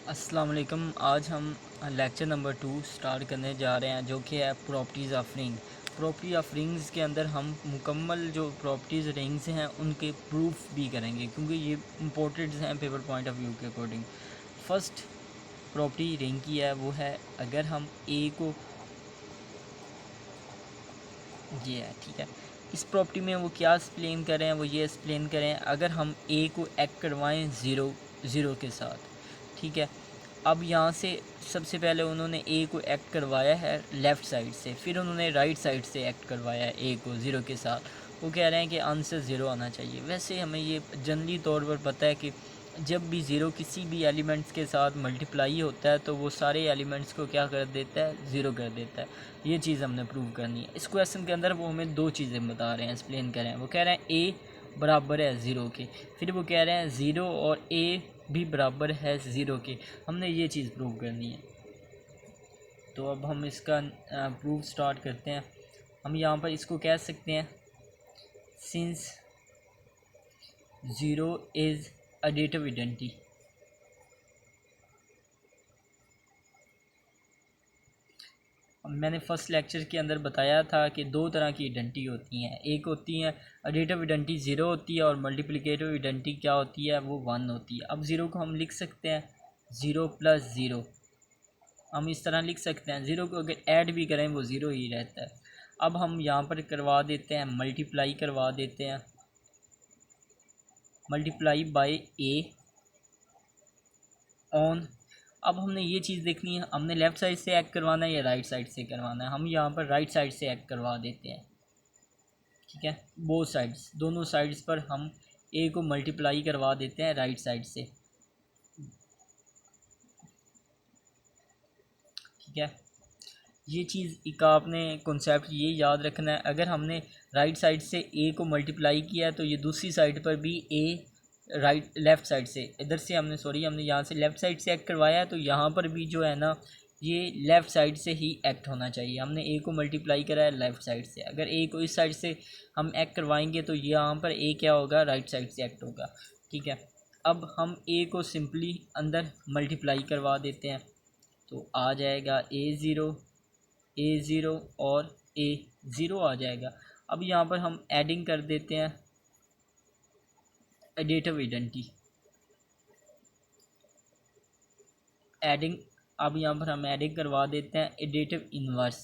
अस्सलाम वालेकुम। आज हम लेक्चर नंबर 2 स्टार्ट करने जा रहे हैं, जो कि है properties of ring. Property of rings के अंदर हम मुकम्मल जो प्रॉपर्टीज़ रिंग्स हैं उनके प्रूफ भी करेंगे, क्योंकि ये इम्पोर्टेंट हैं पेपर पॉइंट ऑफ व्यू के अकॉर्डिंग। फर्स्ट प्रॉपर्टी रिंग की है वो है, अगर हम ए को, ये है ठीक है, इस प्रॉपर्टी में वो क्या एक्सप्लेन करें, वो ये एक्सप्लेन करें अगर हम ए को एक्ट करवाएं ज़ीरो ज़ीरो के साथ। ठीक है, अब यहाँ से सबसे पहले उन्होंने ए को एक्ट करवाया है लेफ़्ट साइड से, फिर उन्होंने राइट साइड से एक्ट करवाया है ए को ज़ीरो के साथ। वो कह रहे हैं कि आंसर ज़ीरो आना चाहिए। वैसे हमें ये जनरली तौर पर पता है कि जब भी ज़ीरो किसी भी एलिमेंट्स के साथ मल्टीप्लाई होता है तो वो सारे एलिमेंट्स को क्या कर देता है, ज़ीरो कर देता है। ये चीज़ हमने प्रूव करनी है। इस क्वेश्चन के अंदर वो हमें दो चीज़ें बता रहे हैं, एक्सप्लेन कर रहे हैं। वो कह रहे हैं ए बराबर है ज़ीरो के, फिर वो कह रहे हैं ज़ीरो और ए भी बराबर है ज़ीरो के। हमने ये चीज़ प्रूव करनी है। तो अब हम इसका प्रूफ स्टार्ट करते हैं। हम यहाँ पर इसको कह सकते हैं, since zero is additive identity. मैंने फर्स्ट लेक्चर के अंदर बताया था कि दो तरह की आइडेंटिटी होती हैं। एक होती है एडिटिव आइडेंटिटी ज़ीरो होती है, और मल्टीप्लिकेटिव आइडेंटिटी क्या होती है, वो वन होती है। अब ज़ीरो को हम लिख सकते हैं ज़ीरो प्लस ज़ीरो, हम इस तरह लिख सकते हैं। ज़ीरो को अगर ऐड भी करें वो ज़ीरो ही रहता है। अब हम यहाँ पर करवा देते हैं, मल्टीप्लाई करवा देते हैं, मल्टीप्लाई बाय ए ऑन। अब हमने ये चीज़ देखनी है, हमने लेफ़्ट साइड से एक्ट करवाना है या राइट साइड से करवाना है। हम यहाँ पर राइट साइड से एक्ट करवा देते हैं। ठीक है, बोथ साइड्स, दोनों साइड्स पर हम ए को मल्टीप्लाई करवा देते हैं राइट साइड से। ठीक है, ये चीज़ एक आपने कॉन्सेप्ट ये याद रखना है, अगर हमने राइट साइड से ए को मल्टीप्लाई किया है तो ये दूसरी साइड पर भी ए राइट लेफ़्ट साइड से, इधर से हमने यहाँ से लेफ़्ट साइड से एक्ट करवाया है, तो यहाँ पर भी जो है ना ये लेफ़्ट साइड से ही एक्ट होना चाहिए। हमने ए को मल्टीप्लाई करा है लेफ़्ट साइड से, अगर ए को इस साइड से हम एक्ट करवाएंगे तो यहाँ पर ए क्या होगा, राइट साइड से एक्ट होगा। ठीक है, अब हम ए को सिंपली अंदर मल्टीप्लाई करवा देते हैं, तो आ जाएगा ए ज़ीरो और ए ज़ीरो आ जाएगा। अब यहाँ पर हम एडिंग कर देते हैं एडिटिव आइडेंटिटी, एडिंग। अब यहाँ पर हम एडिंग करवा देते हैं एडिटिव इन्वर्स,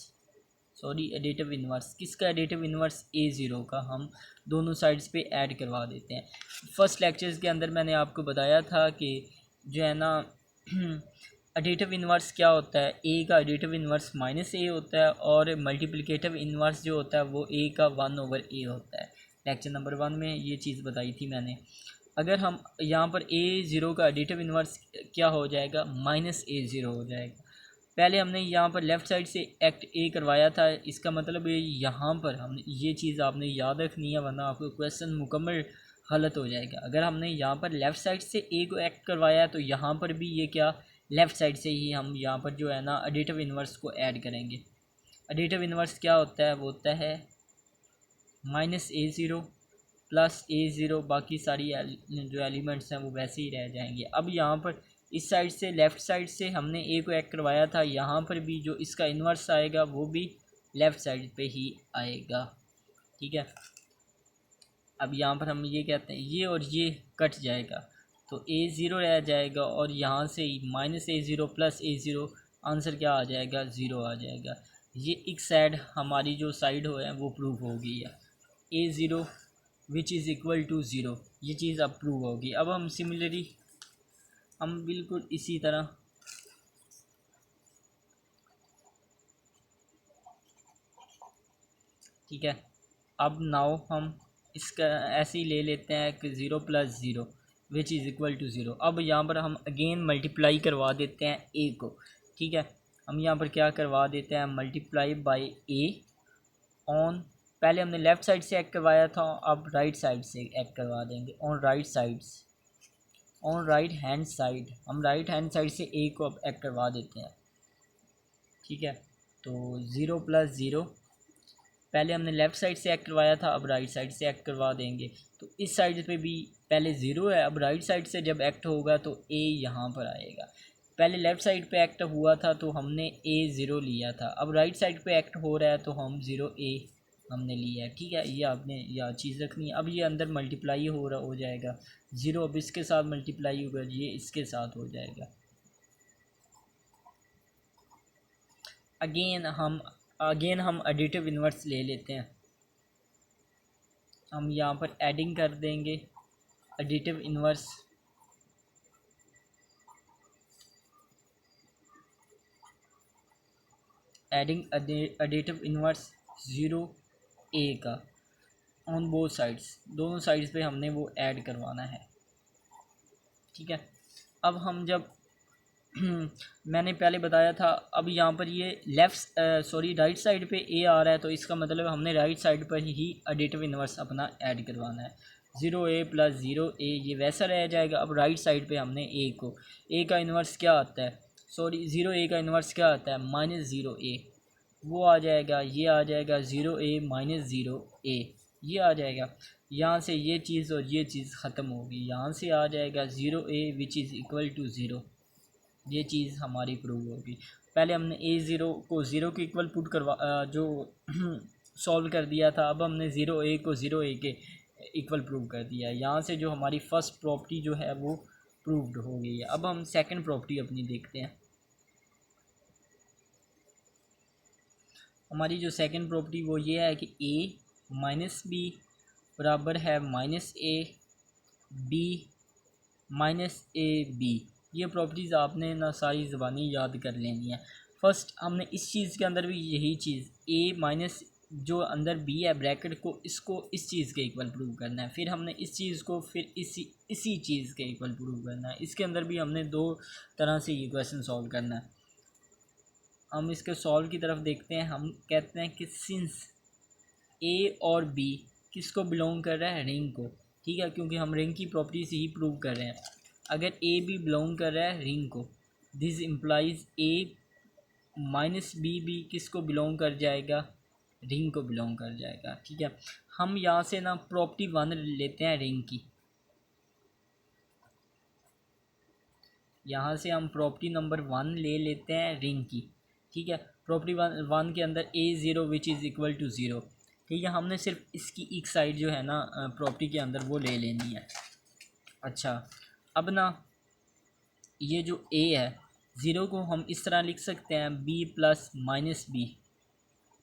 एडिटिव इन्वर्स किसका, एडिटिव इन्वर्स ए ज़ीरो का, हम दोनों साइड्स पे ऐड करवा देते हैं। फर्स्ट लेक्चर्स के अंदर मैंने आपको बताया था कि जो है ना एडिटिव इन्वर्स क्या होता है, ए का एडिटिव इन्वर्स माइनस ए होता है, और मल्टीप्लिकेटिव इन्वर्स जो होता है वो ए का वन ओवर ए होता है। लेक्चर नंबर 1 में ये चीज़ बताई थी मैंने। अगर हम यहाँ पर ए ज़ीरो का एडिटिव इन्वर्स क्या हो जाएगा, माइनस ए ज़ीरो हो जाएगा। पहले हमने यहाँ पर लेफ़्ट साइड से एक्ट ए करवाया था, इसका मतलब ये यहाँ पर हमने ये चीज़ आपने याद रखनी है, वरना आपको क्वेश्चन मुकम्मल गलत हो जाएगा। अगर हमने यहाँ पर लेफ़्ट साइड से ए को एक्ट करवाया तो यहाँ पर भी ये क्या, लेफ़्ट साइड से ही हम यहाँ पर जो है ना एडिटिव इन्वर्स को ऐड करेंगे। एडिटिव इन्वर्स क्या होता है, वो होता है माइनस ए ज़ीरो प्लस ए ज़ीरो, बाकी सारी जो एलिमेंट्स हैं वो वैसे ही रह जाएंगे। अब यहाँ पर इस साइड से लेफ़्ट साइड से हमने ए को एक्ट करवाया था, यहाँ पर भी जो इसका इन्वर्स आएगा वो भी लेफ़्ट साइड पे ही आएगा। ठीक है, अब यहाँ पर हम ये कहते हैं ये और ये कट जाएगा, तो ए ज़ीरो रह जाएगा, और यहाँ से माइनस ए ज़ीरो प्लस ए ज़ीरो, आंसर क्या आ जाएगा, ज़ीरो आ जाएगा। ये एक साइड हमारी जो साइड हो है वो प्रूव हो गई है, a zero which is equal to zero, ये चीज़ अब प्रूव होगी। अब हम सिमिलरली हम बिल्कुल इसी तरह ठीक है, अब नाउ हम इसका ऐसे ही ले लेते हैं कि zero plus zero which is equal to zero. अब यहाँ पर हम अगेन मल्टीप्लाई करवा देते हैं ए को। ठीक है, हम यहाँ पर क्या करवा देते हैं, मल्टीप्लाई बाय ए ऑन, पहले हमने लेफ़्ट साइड से एक्ट करवाया था, अब राइट साइड से एक्ट करवा देंगे, on right sides, on right hand side, हम राइट हैंड साइड से ए को अब एक्ट करवा देते हैं। ठीक है, तो ज़ीरो प्लस ज़ीरो, पहले हमने लेफ़्ट साइड से एक्ट करवाया था, अब राइट साइड से एक्ट करवा देंगे। तो इस साइड पे भी पहले ज़ीरो है, अब राइट साइड से जब एक्ट होगा तो ए यहाँ पर आएगा। पहले लेफ़्ट साइड पे एक्ट हुआ था तो हमने ए ज़ीरो लिया था, अब राइट साइड पे एक्ट हो रहा है तो हम ज़ीरो ए हमने लिया है। ठीक है, ये आपने यह चीज़ रखनी है। अब ये अंदर मल्टीप्लाई हो जाएगा, ज़ीरो अब इसके साथ मल्टीप्लाई होगा, ये इसके साथ हो जाएगा। अगेन हम एडिटिव इन्वर्स ले लेते हैं। हम यहाँ पर एडिंग कर देंगे additive inverse, adding additive inverse zero a का ऑन बोथ साइड्स, दोनों साइड्स पे हमने वो ऐड करवाना है। ठीक है, अब हम जब मैंने पहले बताया था, अब यहाँ पर ये राइट साइड पे ए आ रहा है तो इसका मतलब हमने राइट साइड पर ही एडिटिव इन्वर्स अपना ऐड करवाना है। ज़ीरो ए प्लस ज़ीरो ए ये वैसा रह जाएगा। अब राइट साइड पे हमने ए का इन्वर्स क्या आता है, ज़ीरो ए का इन्वर्स क्या आता है, माइनस ज़ीरो ए, वो आ जाएगा, ये आ जाएगा ज़ीरो ए माइनस ज़ीरो ए, ये आ जाएगा। यहाँ से ये चीज़ और ये चीज़ ख़त्म होगी, यहाँ से आ जाएगा zero a which is equal to zero, ये चीज़ हमारी प्रूव होगी। पहले हमने ए ज़ीरो को ज़ीरो के इक्वल पुट करवा जो सॉल्व कर दिया था, अब हमने ज़ीरो ए को ज़ीरो ए के इक्वल प्रूव कर दिया है। यहाँ से जो हमारी फ़र्स्ट प्रॉपर्टी जो है वो प्रूव्ड हो गई है। अब हम सेकंड प्रॉपर्टी अपनी देखते हैं। हमारी जो सेकंड प्रॉपर्टी वो ये है कि ए माइनस बी बराबर है minus a b minus a b. ये प्रॉपर्टीज़ आपने ना सारी ज़बानी याद कर लेनी है। फर्स्ट हमने इस चीज़ के अंदर भी यही चीज़ ए माइनस जो अंदर बी है ब्रैकेट को, इसको इस चीज़ के इक्वल प्रूव करना है। फिर हमने इस चीज़ को फिर इसी चीज़ के इक्वल प्रूव करना है। इसके अंदर भी हमने दो तरह से ये क्वेश्चन सॉल्व करना है। हम इसके सॉल्व की तरफ देखते हैं। हम कहते हैं कि सिंस ए और बी किसको बिलोंग कर रहा है, रिंग को। ठीक है, क्योंकि हम रिंग की प्रॉपर्टीज ही प्रूव कर रहे हैं। अगर ए बी बिलोंग कर रहा है रिंग को, this implies a minus b भी किसको बिलोंग कर जाएगा, रिंग को बिलोंग कर जाएगा। ठीक है, हम यहाँ से ना प्रॉपर्टी वन लेते हैं रिंग की, यहाँ से हम प्रॉपर्टी नंबर वन ले लेते हैं रिंग की। ठीक है, प्रॉपर्टी वन के अंदर a zero which is equal to zero. ठीक है, हमने सिर्फ इसकी एक साइड जो है ना प्रॉपर्टी के अंदर वो ले लेनी है। अच्छा, अब ना ये जो ए है ज़ीरो को हम इस तरह लिख सकते हैं बी प्लस माइनस बी।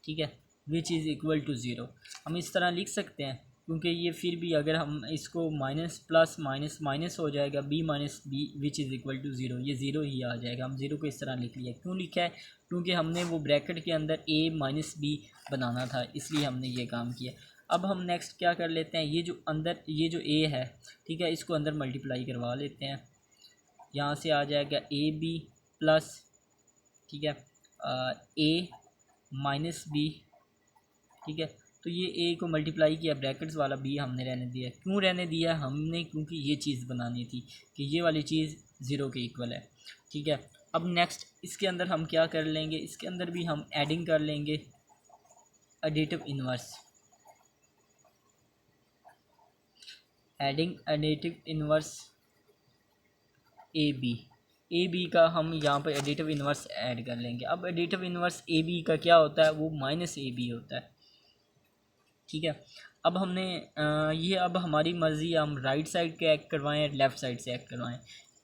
ठीक है, which is equal to zero हम इस तरह लिख सकते हैं, क्योंकि ये फिर भी अगर हम इसको माइनस प्लस माइनस माइनस हो जाएगा, b minus b which is equal to zero, ये ज़ीरो ही आ जाएगा। हम ज़ीरो को इस तरह लिख लिया। क्यों लिखा है, क्योंकि हमने वो ब्रैकेट के अंदर ए माइनस बी बनाना था, इसलिए हमने ये काम किया। अब हम नेक्स्ट क्या कर लेते हैं, ये जो अंदर ये जो ए है, ठीक है, इसको अंदर मल्टीप्लाई करवा लेते हैं। यहाँ से आ जाएगा ए बी प्लस, ठीक है, ए माइनस बी। ठीक है, तो ये ए को मल्टीप्लाई किया, ब्रैकेट्स वाला बी हमने रहने दिया। क्यों रहने दिया हमने, क्योंकि ये चीज़ बनानी थी कि ये वाली चीज़ ज़ीरो के इक्वल है। ठीक है, अब नेक्स्ट इसके अंदर हम क्या कर लेंगे, इसके अंदर भी हम एडिंग कर लेंगे additive inverse, adding additive inverse a b का हम यहाँ पर एडिटिव इन्वर्स ऐड कर लेंगे। अब एडिटिव इन्वर्स ए बी का क्या होता है, वो माइनस ए बी होता है। ठीक है, अब हमने ये अब हमारी मर्ज़ी, हम राइट साइड के ऐड करवाएं या लेफ़्ट साइड से ऐड करवाएं।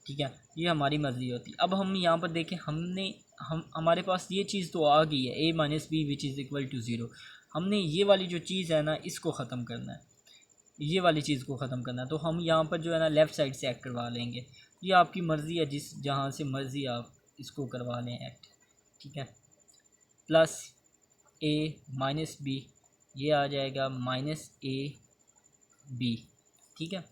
ठीक है, ये हमारी मर्ज़ी होती है। अब हम यहाँ पर देखें, हमारे पास ये चीज़ तो आ गई है, a minus b which is equal to zero. हमने ये वाली जो चीज़ है ना, इसको ख़त्म करना है, ये वाली चीज़ को ख़त्म करना है। तो हम यहाँ पर जो है ना लेफ़्ट साइड से ऐड करवा लेंगे। ये आपकी मर्ज़ी है, जहाँ से मर्ज़ी आप इसको करवा लें ऐड। ठीक है, प्लस ए माइनस बी, ये आ जाएगा माइनस ए बी। ठीक है,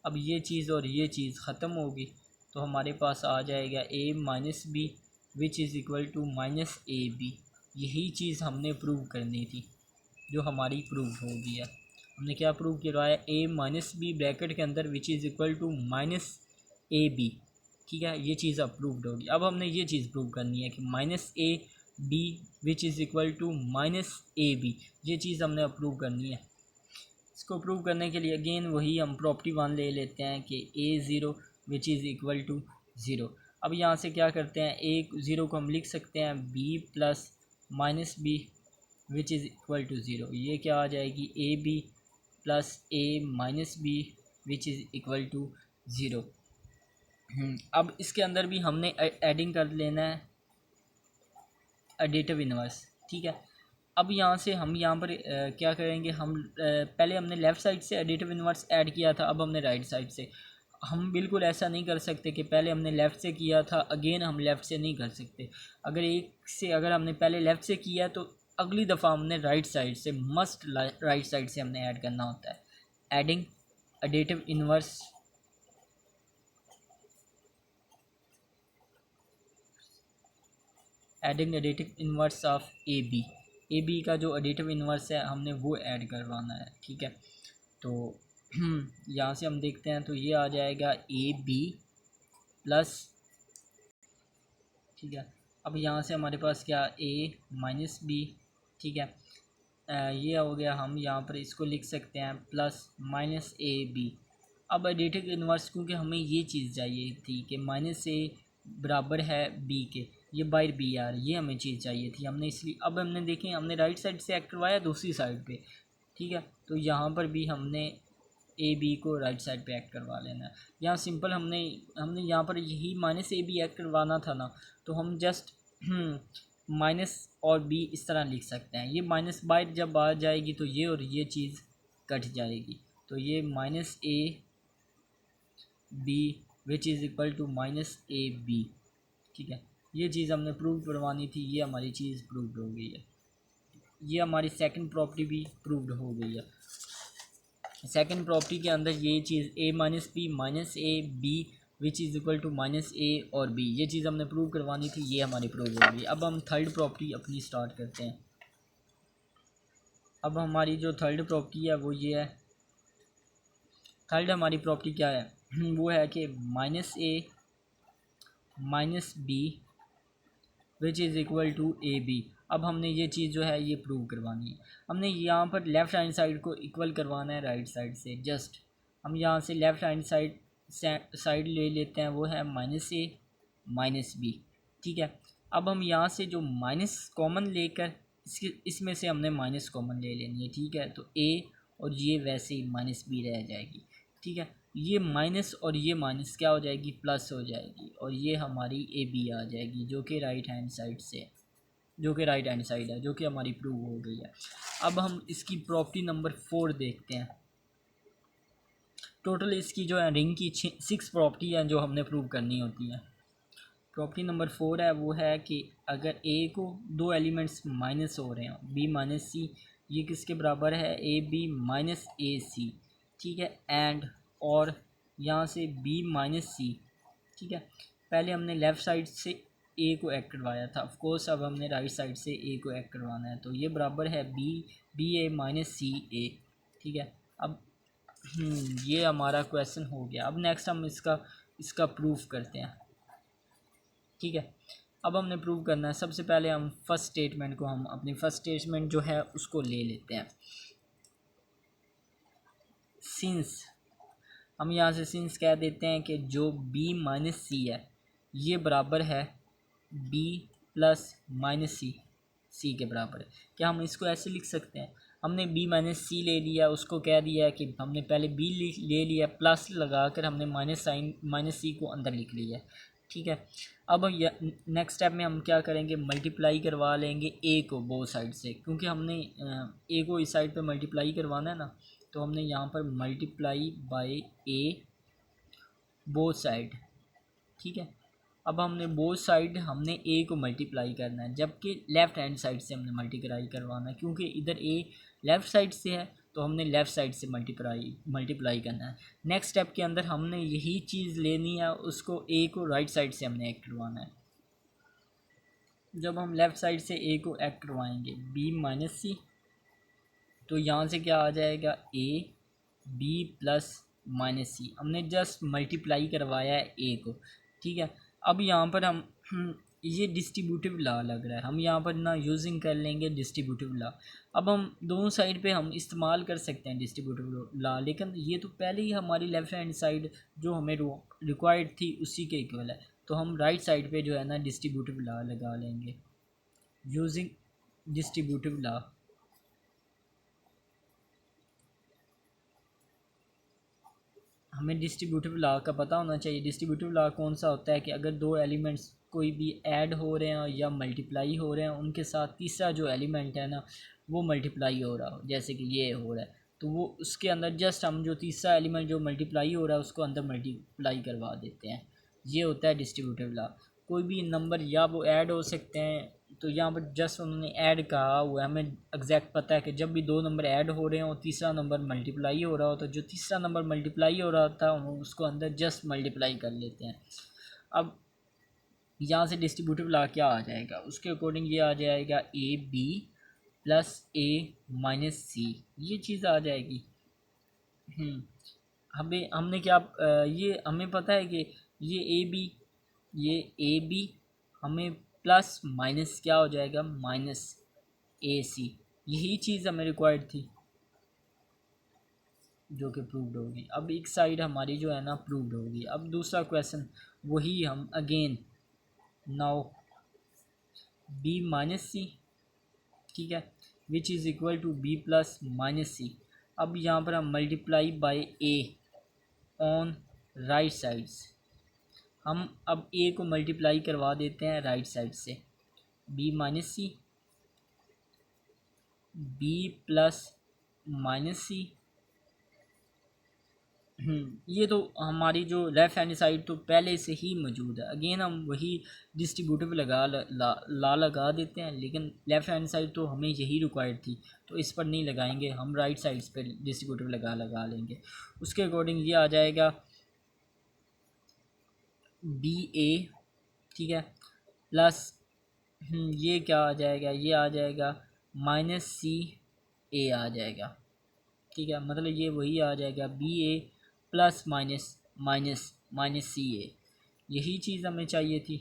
अब ये चीज़ और ये चीज़ ख़त्म होगी, तो हमारे पास आ जाएगा a minus b which is equal to minus a b. यही चीज़ हमने प्रूव करनी थी, जो हमारी प्रूव हो गई है। हमने क्या प्रूव करवाया, ए माइनस बी ब्रैकेट के अंदर which is equal to minus a b. ठीक है, ये चीज़ अप्रूव्ड होगी। अब हमने ये चीज़ प्रूव करनी है कि minus a b which is equal to minus a b, ये चीज़ हमने अप्रूव करनी है। इसको प्रूव करने के लिए अगेन वही हम प्रॉपर्टी वन ले लेते हैं कि a zero which is equal to zero. अब यहाँ से क्या करते हैं, एक ज़ीरो को हम लिख सकते हैं b plus minus b which is equal to zero. ये क्या आ जाएगी, a b plus a minus b which is equal to zero. अब इसके अंदर भी हमने एडिंग कर लेना है एडिटिव इन्वर्स, ठीक है। अब यहाँ से हम यहाँ पर क्या करेंगे, हम पहले हमने लेफ़्ट साइड से एडिटिव इन्वर्स ऐड किया था, अब हमने राइट साइड से। हम बिल्कुल ऐसा नहीं कर सकते कि पहले हमने लेफ़्ट से किया था अगेन हम लेफ़्ट से नहीं कर सकते। अगर हमने पहले लेफ़्ट से किया तो अगली दफ़ा हमने राइट साइड से, मस्ट राइट साइड से हमने ऐड करना होता है। Adding additive inverse adding additive inverse of a b का जो एडिटिव इन्वर्स है हमने वो ऐड करवाना है, ठीक है। तो यहाँ से हम देखते हैं तो ये आ जाएगा ए बी प्लस, ठीक है। अब यहाँ से हमारे पास क्या, ए माइनस बी, ठीक है। ये हो गया, हम यहाँ पर इसको लिख सकते हैं प्लस माइनस ए बी। अब एडिटिव इन्वर्स क्योंकि हमें ये चीज़ चाहिए थी कि माइनस ए बराबर है बी के, ये बाय बी आर, ये हमें चीज़ चाहिए थी, हमने इसलिए अब हमने देखें हमने राइट साइड से ऐड करवाया दूसरी साइड पे, ठीक है। तो यहाँ पर भी हमने ए बी को राइट साइड पे ऐड करवा लेना है। यहाँ सिंपल हमने यहाँ पर यही माइनस ए बी ऐड करवाना था ना, तो हम जस्ट माइनस और बी इस तरह लिख सकते हैं। ये माइनस बाय जब आ जाएगी तो ये और ये चीज़ कट जाएगी, तो ये minus a b which is equal to minus a b, ठीक है। ये चीज़ हमने प्रूव करवानी थी, ये हमारी चीज़ प्रूव्ड हो गई है। ये हमारी सेकंड प्रॉपर्टी भी प्रूव्ड हो गई है। सेकंड प्रॉपर्टी के अंदर ये चीज़ a minus b minus a b which is equal to minus a और बी, ये चीज़ हमने प्रूव करवानी थी, ये हमारी प्रूव हो गई। अब हम थर्ड प्रॉपर्टी अपनी स्टार्ट करते हैं। अब हमारी जो थर्ड प्रॉपर्टी है वो ये है, थर्ड हमारी प्रॉपर्टी क्या है वो है कि minus a minus b which is equal to a b. अब हमने ये चीज़ जो है ये प्रूव करवानी है। हमने यहाँ पर लेफ़्ट हैंड साइड को इक्वल करवाना है राइट साइड से। जस्ट हम यहाँ से लेफ़्ट हैंड साइड ले लेते हैं, वो है माइनस ए माइनस बी, ठीक है। अब हम यहाँ से जो माइनस कॉमन लेकर इसमें से हमने माइनस कॉमन ले लेनी है, ठीक है। तो ए और ये वैसे ही माइनस बी रह जाएगी, ठीक है। ये माइनस और ये माइनस क्या हो जाएगी, प्लस हो जाएगी, और ये हमारी ए बी आ जाएगी जो कि राइट हैंड साइड है, जो कि हमारी प्रूव हो गई है। अब हम इसकी प्रॉपर्टी नंबर 4 देखते हैं। टोटल इसकी जो है रिंग की 6 प्रॉपर्टी हैं जो हमने प्रूव करनी होती हैं। प्रॉपर्टी नंबर 4 है वो है कि अगर ए को दो एलिमेंट्स माइनस हो रहे हों, बी माइनस सी, ये किसके बराबर है, ए बी माइनस ए सी, ठीक है। एंड और यहाँ से बी माइनस सी, ठीक है। पहले हमने लेफ़्ट साइड से ए को ऐड करवाया था, ऑफ कोर्स अब हमने राइट साइड से ए को ऐड करवाना है, तो ये बराबर है बी ए माइनस सी ए, ठीक है। अब ये हमारा क्वेश्चन हो गया। अब नेक्स्ट हम इसका प्रूफ करते हैं, ठीक है। अब हमने प्रूव करना है, सबसे पहले हम फर्स्ट स्टेटमेंट को, हम अपनी फर्स्ट स्टेटमेंट जो है उसको ले लेते हैं। सिंस, हम यहाँ से सिंस कह देते हैं कि जो b माइनस सी है ये बराबर है b प्लस माइनस सी के बराबर है। क्या हम इसको ऐसे लिख सकते हैं, हमने b माइनस सी ले लिया, उसको कह दिया कि हमने पहले b ले लिया, प्लस लगा कर हमने माइनस सी को अंदर लिख लिया, ठीक है। अब नेक्स्ट स्टेप में हम क्या करेंगे, मल्टीप्लाई करवा लेंगे ए को बोथ साइड से, क्योंकि हमने ए को इस साइड पे मल्टीप्लाई करवाना है ना, तो हमने यहाँ पर multiply by A both side, ठीक है। अब हमने बोथ साइड हमने ए को मल्टीप्लाई करना है, जबकि लेफ़्ट हैंड साइड से हमने मल्टीप्लाई करवाना है, क्योंकि इधर ए लेफ़्ट साइड से है तो हमने लेफ़्ट साइड से मल्टीप्लाई करना है। नेक्स्ट स्टेप के अंदर हमने यही चीज़ लेनी है, उसको ए को राइट साइड से हमने ऐड करवाना है। जब हम लेफ़्ट साइड से ए को ऐड करवाएंगे बी माइनस सी, तो यहाँ से क्या आ जाएगा, ए बी प्लस माइनस सी, हमने जस्ट मल्टीप्लाई करवाया है ए को, ठीक है। अब यहाँ पर हम ये डिस्ट्रीब्यूटिव लॉ लग रहा है, हम यहाँ पर ना यूजिंग कर लेंगे डिस्ट्रीब्यूटिव लॉ। अब हम दोनों साइड पे हम इस्तेमाल कर सकते हैं डिस्ट्रीब्यूटिव लॉ, लेकिन ये तो पहले ही हमारी लेफ़्ट हैंड साइड जो हमें रिक्वायर्ड थी उसी के इक्वल है, तो हम राइट साइड पे जो है ना डिस्ट्रीब्यूटिव लॉ लगा लेंगे यूजिंग डिस्ट्रीब्यूटिव लॉ। हमें डिस्ट्रीब्यूटिव लॉ का पता होना चाहिए। डिस्ट्रीब्यूटिव लॉ कौन सा होता है कि अगर दो एलिमेंट्स कोई भी ऐड हो रहे हैं या मल्टीप्लाई हो रहे हैं, उनके साथ तीसरा जो एलिमेंट है ना वो मल्टीप्लाई हो रहा हो, जैसे कि ये हो रहा है, तो वो उसके अंदर जस्ट हम जो तीसरा एलिमेंट जो मल्टीप्लाई हो रहा है उसको अंदर मल्टीप्लाई करवा देते हैं। ये होता है डिस्ट्रीब्यूटिव लॉ। कोई भी नंबर या वो ऐड हो सकते हैं, तो यहाँ पर जस्ट उन्होंने ऐड कहा हुआ है, हमें एग्जैक्ट पता है कि जब भी दो नंबर ऐड हो रहे हो तीसरा नंबर मल्टीप्लाई हो रहा हो, तो जो तीसरा नंबर मल्टीप्लाई हो रहा था उसको अंदर जस्ट मल्टीप्लाई कर लेते हैं। अब यहाँ से डिस्ट्रीब्यूटिव लॉ क्या आ जाएगा, उसके अकॉर्डिंग ये आ जाएगा a b plus a minus c, ये चीज़ आ जाएगी। हमें हमने क्या ये हमें पता है कि ये ए बी हमें प्लस माइनस क्या हो जाएगा माइनस ए सी, यही चीज़ हमें रिक्वायर्ड थी जो कि प्रूव्ड होगी। अब एक साइड हमारी जो है ना प्रूव्ड होगी। अब दूसरा क्वेश्चन वही हम again now b minus c, ठीक है, which is equal to b plus minus c. अब यहाँ पर हम multiply by a on right sides, हम अब ए को मल्टीप्लाई करवा देते हैं राइट साइड से, b minus c b plus minus c. ये तो हमारी जो लेफ़्ट हैंड साइड तो पहले से ही मौजूद है। अगेन हम वही डिस्ट्रीब्यूटिव ला लगा देते हैं, लेकिन लेफ़्ट हैंड साइड तो हमें यही रिक्वायर्ड थी, तो इस पर नहीं लगाएंगे, हम राइट साइड्स पर डिस्ट्रीब्यूटिव लगा लेंगे। उसके अकॉर्डिंग ये आ जाएगा बी ए, ठीक है, प्लस ये क्या आ जाएगा, ये आ जाएगा माइनस सी ए आ जाएगा, ठीक है, मतलब ये वही आ जाएगा बी ए प्लस माइनस माइनस माइनस सी ए, यही चीज़ हमें चाहिए थी।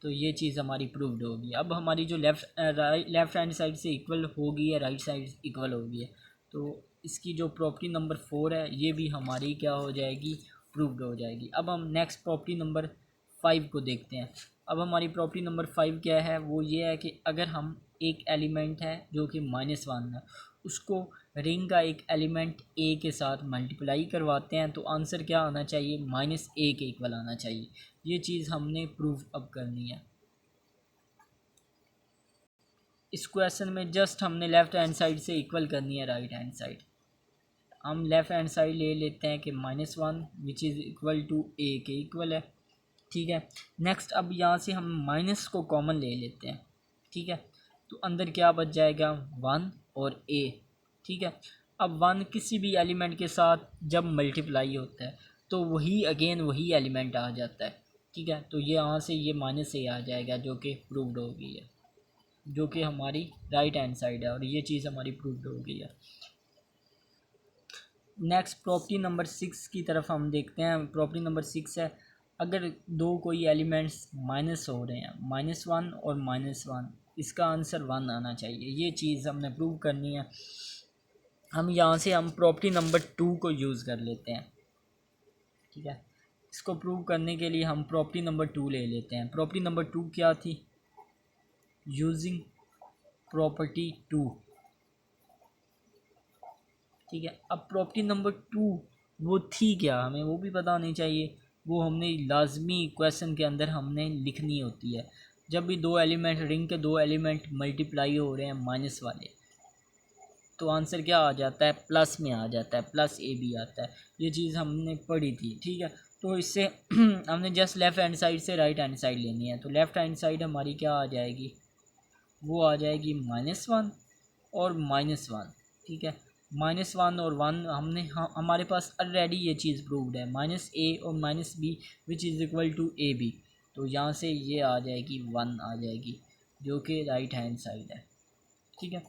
तो ये चीज़ हमारी प्रूव्ड होगी। अब हमारी जो लेफ़्ट हैंड साइड से इक्वल होगी या राइट साइड इक्वल होगी है, तो इसकी जो प्रॉपर्टी नंबर 4 है ये भी हमारी क्या हो जाएगी प्रूव्ड हो जाएगी। अब हम नेक्स्ट प्रॉपर्टी नंबर 5 को देखते हैं। अब हमारी प्रॉपर्टी नंबर 5 क्या है, वो ये है कि अगर हम एक एलिमेंट है जो कि -1 है, उसको रिंग का एक एलिमेंट ए के साथ मल्टीप्लाई करवाते हैं, तो आंसर क्या आना चाहिए -a के इक्वल आना चाहिए। ये चीज़ हमने प्रूव अब करनी है। इस क्वेश्चन में जस्ट हमने लेफ़्ट हैंड साइड से इक्वल करनी है राइट हैंड साइड। हम लेफ़्ट हैंड साइड ले लेते हैं कि -1 विच इज़ इक्वल टू ए के इक्वल है, ठीक है। नेक्स्ट अब यहाँ से हम माइनस को कॉमन ले लेते हैं, ठीक है, तो अंदर क्या बच जाएगा 1 और ए, ठीक है। अब 1 किसी भी एलिमेंट के साथ जब मल्टीप्लाई होता है तो वही अगेन वही एलिमेंट आ जाता है, ठीक है। तो ये यहाँ से ये -a आ जाएगा जो कि प्रूव्ड हो गई है, जो कि हमारी राइट हैंड साइड है, और ये चीज़ हमारी प्रूव्ड हो गई है। नेक्स्ट प्रॉपर्टी नंबर 6 की तरफ हम देखते हैं। प्रॉपर्टी नंबर 6 है, अगर दो कोई एलिमेंट्स माइनस हो रहे हैं -1 और -1, इसका आंसर 1 आना चाहिए। ये चीज़ हमने प्रूव करनी है। हम यहाँ से हम प्रॉपर्टी नंबर 2 को यूज़ कर लेते हैं, ठीक है। इसको प्रूव करने के लिए हम प्रॉपर्टी नंबर 2 ले लेते हैं। प्रॉपर्टी नंबर 2 क्या थी, यूजिंग प्रॉपर्टी 2, ठीक है। अब प्रॉपर्टी नंबर 2 वो थी क्या, हमें वो भी पता होनी चाहिए। वो हमने लाजमी क्वेश्चन के अंदर हमने लिखनी होती है। जब भी दो एलिमेंट रिंग के दो एलिमेंट मल्टीप्लाई हो रहे हैं माइनस वाले, तो आंसर क्या आ जाता है प्लस में आ जाता है, प्लस ए बी आता है। ये चीज़ हमने पढ़ी थी, ठीक है। तो इससे हमने जस्ट लेफ़्ट हैंड साइड से राइट हैंड साइड लेनी है। तो लेफ़्ट हैंड साइड हमारी क्या आ जाएगी, वो आ जाएगी -1 और -1, ठीक है। -1 और 1 हमने हमारे पास ऑलरेडी ये चीज़ प्रूव्ड है, -a और -b which is equal to a b. तो यहाँ से ये आ जाएगी 1 आ जाएगी, जो कि राइट हैंड साइड है, ठीक है।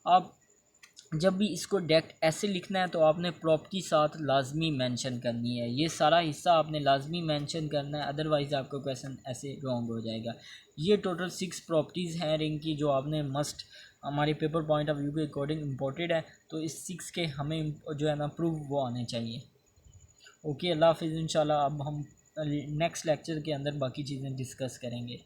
अब जब भी इसको डायरेक्ट ऐसे लिखना है तो आपने प्रॉपर्टी साथ लाजमी मेंशन करनी है। ये सारा हिस्सा आपने लाजमी मेंशन करना है, अदरवाइज़ आपका क्वेश्चन ऐसे रॉन्ग हो जाएगा। ये टोटल 6 प्रॉपर्टीज़ हैं रिंग की जो आपने मस्ट हमारे पेपर पॉइंट ऑफ व्यू के अकॉर्डिंग इम्पोर्टेड है। तो इस 6 के हमें जो है ना प्रूफ वो आने चाहिए। ओके, अल्लाह हाफिज़। इंशाल्लाह अब हम नेक्स्ट लेक्चर के अंदर बाकी चीज़ें डिस्कस करेंगे।